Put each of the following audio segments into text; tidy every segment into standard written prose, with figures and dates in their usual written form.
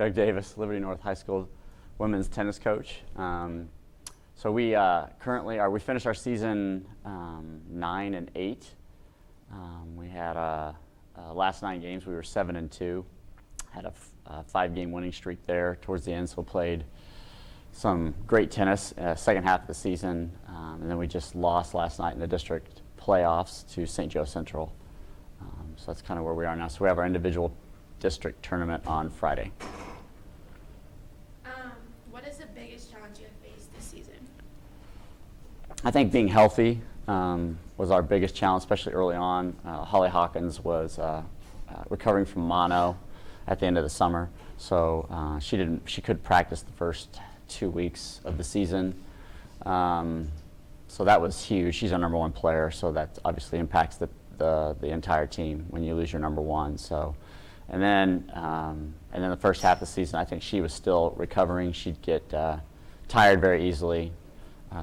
Doug Davis, Liberty North High School women's tennis coach. So we currently we finished our season 9-8. We had last 9 games we were 7-2. Had a 5-game winning streak there towards the end, so played some great tennis second half of the season, and then we just lost last night in the district playoffs to St. Joe Central. So that's kind of where we are now. So we have our individual district tournament on Friday. What is the biggest challenge you have faced this season? I think being healthy was our biggest challenge, especially early on. Holly Hawkins was recovering from mono at the end of the summer, so she couldn't practice the first 2 weeks of the season. So that was huge. She's our number 1 player, so that obviously impacts the entire team when you lose your number 1. So, and then the first half of the season, I think she was still recovering. She'd get tired very easily,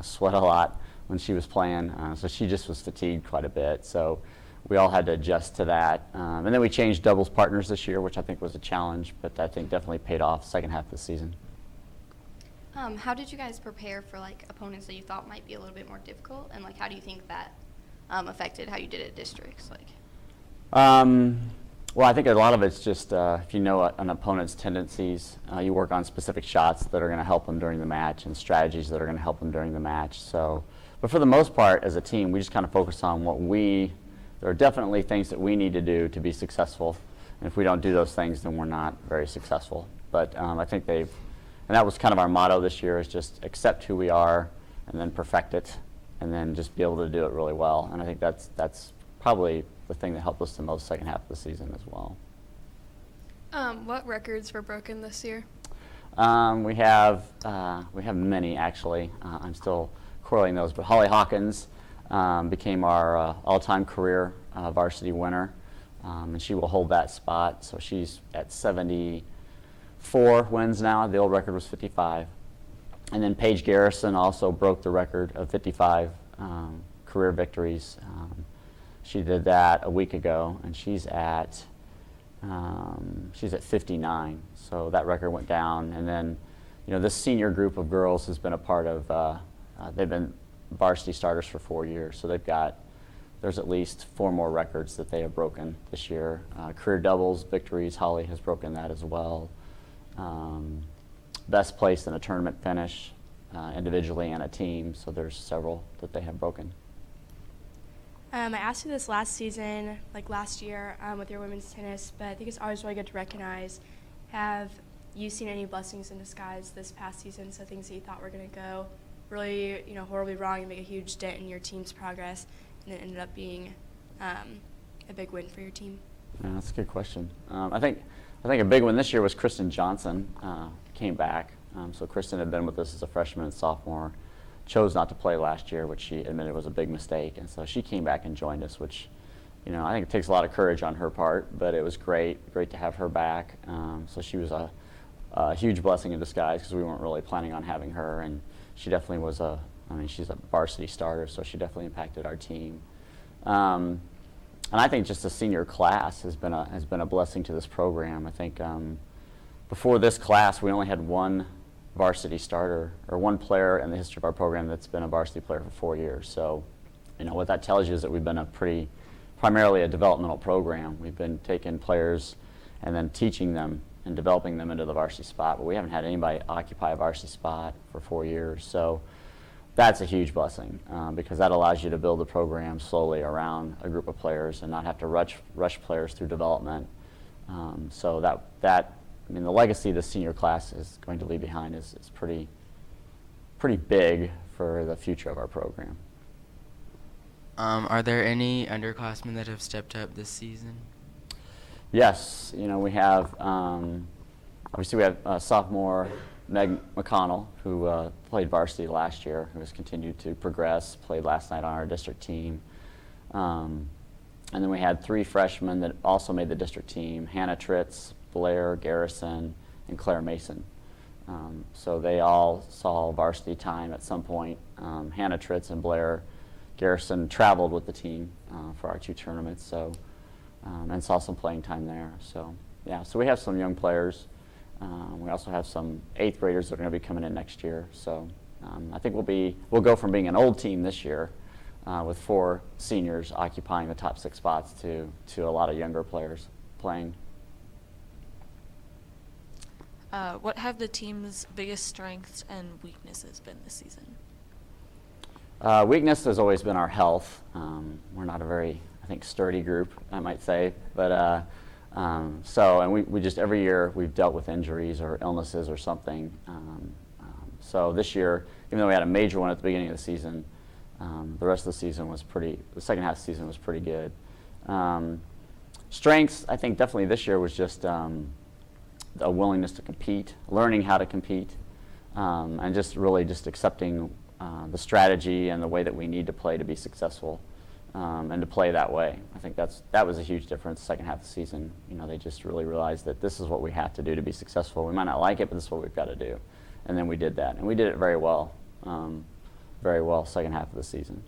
sweat a lot when she was playing. So she just was fatigued quite a bit. So we all had to adjust to that. And then we changed doubles partners this year, which I think was a challenge, but I think definitely paid off second half of the season. How did you guys prepare for opponents that you thought might be a little bit more difficult, and how do you think that affected how you did at districts? Well, I think a lot of it's just if you know an opponent's tendencies, you work on specific shots that are going to help them during the match and strategies that are going to help them during the match. So, but for the most part, as a team, we just kind of focus on there are definitely things that we need to do to be successful, and if we don't do those things, then we're not very successful. But I think and that was kind of our motto this year, is just accept who we are and then perfect it and then just be able to do it really well. And I think that's probably the thing that helped us the most second half of the season as well. What records were broken this year? We have many, actually. I'm still correlating those, but Holly Hawkins became our all-time career varsity winner, and she will hold that spot. So she's at 74 wins now. The old record was 55. And then Paige Garrison also broke the record of 55 career victories. She did that a week ago, and she's at 59. So that record went down. And then, this senior group of girls has been a part of. They've been varsity starters for 4 years. So there's at least 4 more records that they have broken this year. Career doubles victories. Holly has broken that as well. Best place in a tournament finish, individually and a team. So there's several that they have broken. I asked you this last season, last year with your women's tennis, but I think it's always really good to recognize, have you seen any blessings in disguise this past season? So things that you thought were going to go really, horribly wrong and make a huge dent in your team's progress, and it ended up being a big win for your team? Yeah, that's a good question. I think a big one this year was Kristen Johnson came back. So Kristen had been with us as a freshman and sophomore, chose not to play last year, which she admitted was a big mistake, and so she came back and joined us, which, I think it takes a lot of courage on her part, but it was great to have her back. So she was a huge blessing in disguise, because we weren't really planning on having her, and she definitely was she's a varsity starter, so she definitely impacted our team. And I think just the senior class has been a blessing to this program. I think before this class, we only had one varsity starter, or one player in the history of our program that's been a varsity player for 4 years. So, what that tells you is that we've been primarily a developmental program. We've been taking players and then teaching them and developing them into the varsity spot, but we haven't had anybody occupy a varsity spot for 4 years. So that's a huge blessing, because that allows you to build the program slowly around a group of players and not have to rush players through development. So the legacy the senior class is going to leave behind is pretty big for the future of our program. Are there any underclassmen that have stepped up this season? Yes, we have, obviously we have sophomore Meg McConnell, who played varsity last year, who has continued to progress, played last night on our district team. And then we had 3 freshmen that also made the district team: Hannah Tritz, Blair Garrison, and Claire Mason. So they all saw varsity time at some point. Hannah Tritz and Blair Garrison traveled with the team for our 2 tournaments, and saw some playing time there. So yeah, so we have some young players. We also have some 8th graders that are going to be coming in next year. So I think we'll go from being an old team this year with 4 seniors occupying the top 6 spots to a lot of younger players playing. What have the team's biggest strengths and weaknesses been this season? Weakness has always been our health. We're not a very, I think, sturdy group, I might say. But and we just every year we've dealt with injuries or illnesses or something. So this year, even though we had a major one at the beginning of the season, the rest of the season was the second half of the season was pretty good. Strengths, I think definitely this year was just a willingness to compete, learning how to compete, and just really just accepting the strategy and the way that we need to play to be successful, and to play that way. I think that was a huge difference second half of the season. They just really realized that this is what we have to do to be successful. We might not like it, but this is what we've got to do. And then we did that, and we did it very well second half of the season.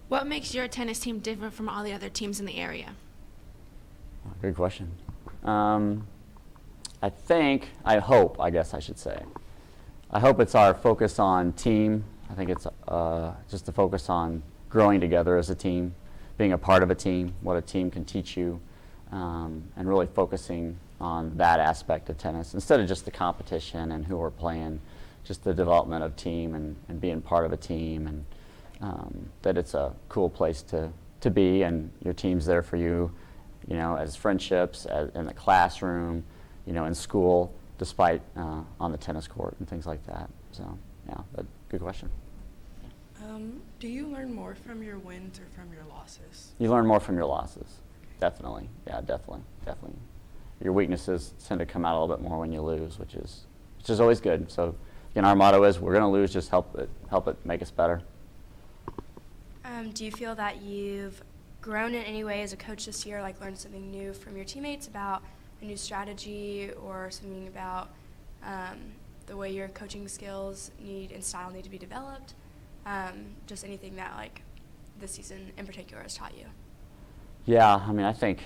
What makes your tennis team different from all the other teams in the area? Good question. I hope it's our focus on team. I think it's just the focus on growing together as a team, being a part of a team, what a team can teach you, and really focusing on that aspect of tennis instead of just the competition and who we're playing, just the development of team and being part of a team, and that it's a cool place to be, and your team's there for you, as friendships, in the classroom, in school, despite on the tennis court and things like that. So, yeah, but good question. Do you learn more from your wins or from your losses? You learn more from your losses, definitely. Yeah, definitely. Your weaknesses tend to come out a little bit more when you lose, which is always good. So, again, our motto is we're going to lose, just help it make us better. Do you feel that you've grown in any way as a coach this year, like learned something new from your teammates about a new strategy or something about the way your coaching skills and style need to be developed? Just anything that this season in particular has taught you? Yeah, I think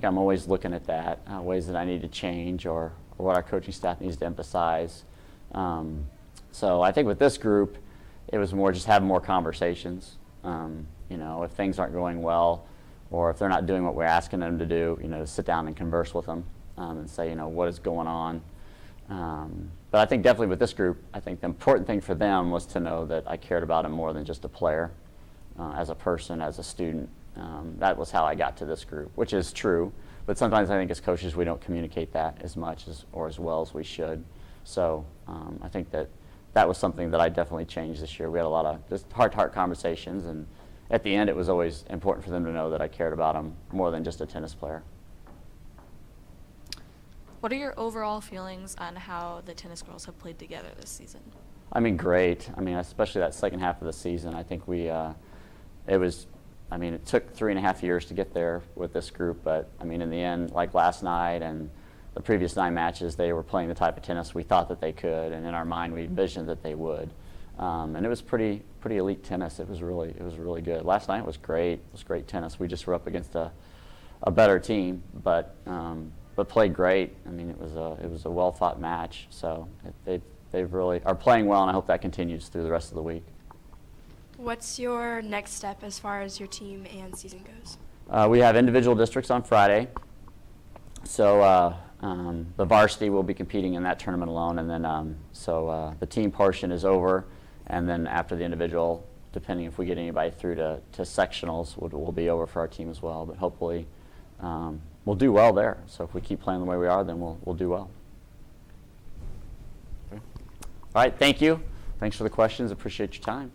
I'm always looking at that, ways that I need to change or what our coaching staff needs to emphasize. So I think with this group, it was more just having more conversations. If things aren't going well or if they're not doing what we're asking them to do, to sit down and converse with them and say, what is going on. But I think definitely with this group, I think the important thing for them was to know that I cared about them more than just a player, as a person, as a student. That was how I got to this group, which is true. But sometimes I think as coaches we don't communicate that as much or as well as we should. So I think that was something that I definitely changed this year. We had a lot of just heart-to-heart conversations, and at the end it was always important for them to know that I cared about them more than just a tennis player. What are your overall feelings on how the tennis girls have played together this season? Great. Especially that second half of the season. I think it took 3.5 years to get there with this group, but in the end, like last night and the previous 9 matches, they were playing the type of tennis we thought that they could, and in our mind we envisioned that they would. And it was pretty elite tennis. It was really good. Last night was great. It was great tennis. We just were up against a better team, but played great. It was a well fought match. So they really are playing well, and I hope that continues through the rest of the week. What's your next step as far as your team and season goes? We have individual districts on Friday. So the varsity will be competing in that tournament alone, and then the team portion is over, and then after the individual, depending if we get anybody through to sectionals, will be over for our team as well. But hopefully we'll do well there. So if we keep playing the way we are, then we'll do well. Okay. All right, thank you. Thanks for the questions. Appreciate your time.